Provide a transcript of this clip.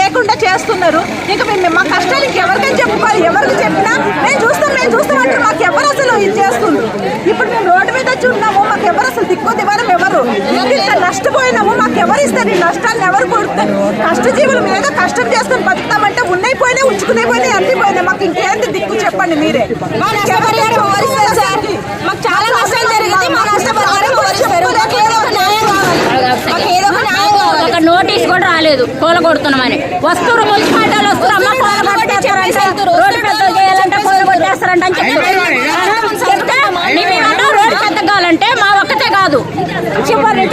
లేకుండా చేస్తున్నారు. ఇంకా మేము మా కష్టాలు ఇంకెవరికైనా చెప్పుకోవాలి. ఎవరికి చెప్పినా మేము చూస్తాం అంటే మాకు ఎవరు అసలు ఇది చేస్తున్నారు. ఇప్పుడు మేము రోడ్డు మీద వచ్చి ఉన్నాము, మాకు ఎవరు అసలు దిక్కు దివారం ఎవరు, ఇంత నష్టపోయినాము, మాకు ఎవరు ఇస్తారు ఈ నష్టాన్ని, ఎవరు కొడుతారు? కష్టజీవులు మీద కష్టం చేసుకుని బతుకుతామంటే ఉన్నాయి పోయినాయి, ఉంచుకునే పోయినాయి, అన్ని పోయినాయి. మాకు ఇంకేంటి దిక్కు చెప్పండి మీరే. మాకు చాలా నష్టం జరిగింది. మా నష్టపరిహారం ఒక నోటీస్ కూడా రాలేదు కూలగొడుతున్నామని. వస్తువులు మున్సిపాలిటీలు వస్తున్నారు, అమ్మ కూలగొట్టేస్తారంట, రోడ్డు పెద్దలు చేయాలంటే కూలగొట్టేస్తారంట అని చెప్తే మేమేమన్నా రోడ్డు పెద్ద కావాలంటే మా ఒక్కతే కాదు చివరి